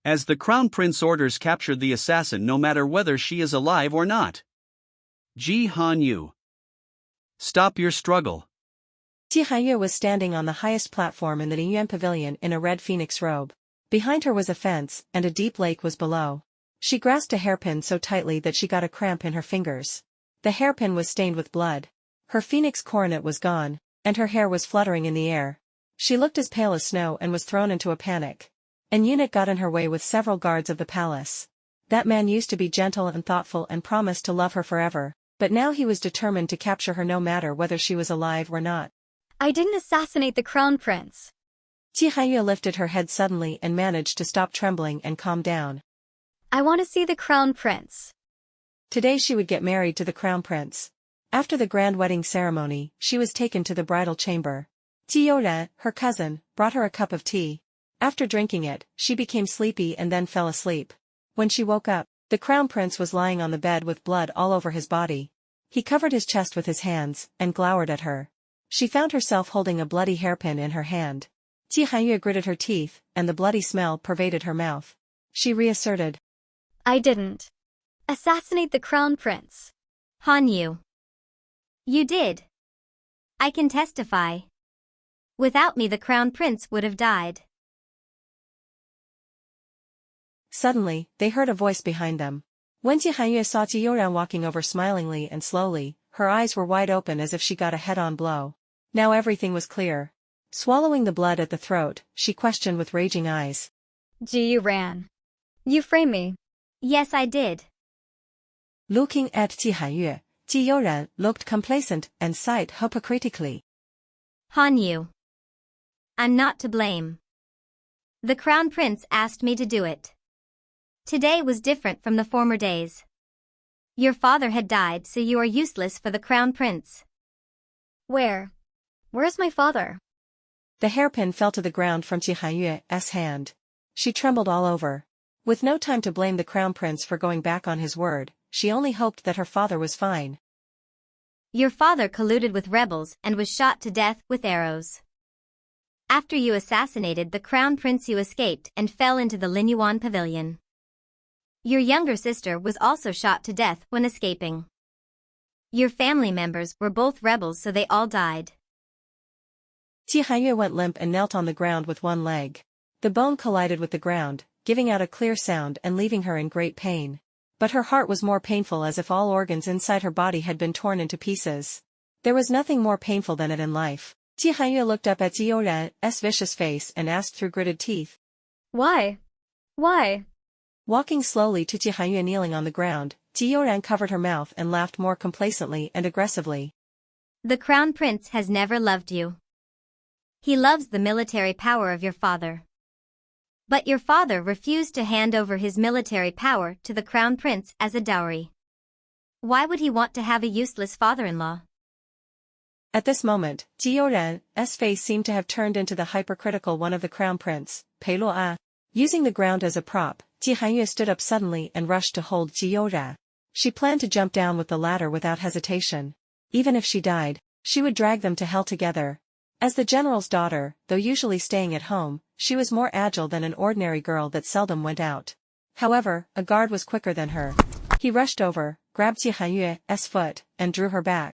as the Crown Prince orders capture the assassin no matter whether she is alive or not. Hanyue. Stop your struggle. Hanyue was standing on the highest platform in the Linyuan pavilion in a red phoenix robe. Behind her was a fence, and a deep lake was below. She grasped a hairpin so tightly that she got a cramp in her fingers. The hairpin was stained with blood. Her phoenix coronet was gone, and her hair was fluttering in the air. She looked as pale as snow and was thrown into a panic. An eunuch got in her way with several guards of the palace. That man used to be gentle and thoughtful and promised to love her forever, but now he was determined to capture her no matter whether she was alive or not. I didn't assassinate the crown prince. Hanyue lifted her head suddenly and managed to stop trembling and calm down. I want to see the crown prince. Today she would get married to the crown prince. After the grand wedding ceremony, she was taken to the bridal chamber. Tiyoren, her cousin, brought her a cup of tea. After drinking it, she became sleepy and then fell asleep. When she woke up, the crown prince was lying on the bed with blood all over his body. He covered his chest with his hands, and glowered at her. She found herself holding a bloody hairpin in her hand. Hanyue gritted her teeth, and the bloody smell pervaded her mouth. She reasserted. I didn't assassinate the crown prince. Hanyue. You did. I can testify. Without me the crown prince would have died. Suddenly, they heard a voice behind them. When Hanyue saw Tiyoren walking over smilingly and slowly, her eyes were wide open as if she got a head-on blow. Now everything was clear. Swallowing the blood at the throat, she questioned with raging eyes. You ran. You framed me. Yes, I did. Looking at Hanyue, Tiyoren looked complacent and sighed hypocritically. Hanyue. I'm not to blame. The crown prince asked me to do it. Today was different from the former days. Your father had died, so you are useless for the crown prince. Where's my father? The hairpin fell to the ground from Hanyue's hand. She trembled all over. With no time to blame the crown prince for going back on his word, she only hoped that her father was fine. Your father colluded with rebels and was shot to death with arrows. After you assassinated the crown prince, you escaped and fell into the Linyuan pavilion. Your younger sister was also shot to death when escaping. Your family members were both rebels, so they all died. Hanyue went limp and knelt on the ground with one leg. The bone collided with the ground, giving out a clear sound and leaving her in great pain. But her heart was more painful, as if all organs inside her body had been torn into pieces. There was nothing more painful than it in life. Hanyue looked up at Tiyoren's vicious face and asked through gritted teeth. Why? Walking slowly to Hanyue kneeling on the ground, Tiyoren covered her mouth and laughed more complacently and aggressively. The crown prince has never loved you. He loves the military power of your father. But your father refused to hand over his military power to the crown prince as a dowry. Why would he want to have a useless father-in-law? At this moment, Tiyoren's face seemed to have turned into the hypercritical one of the crown prince, Pei Luo. Using the ground as a prop, Hanyue stood up suddenly and rushed to hold Tiyoren. She planned to jump down with the ladder without hesitation. Even if she died, she would drag them to hell together. As the general's daughter, though usually staying at home, she was more agile than an ordinary girl that seldom went out. However, a guard was quicker than her. He rushed over, grabbed Hanyue's foot, and drew her back.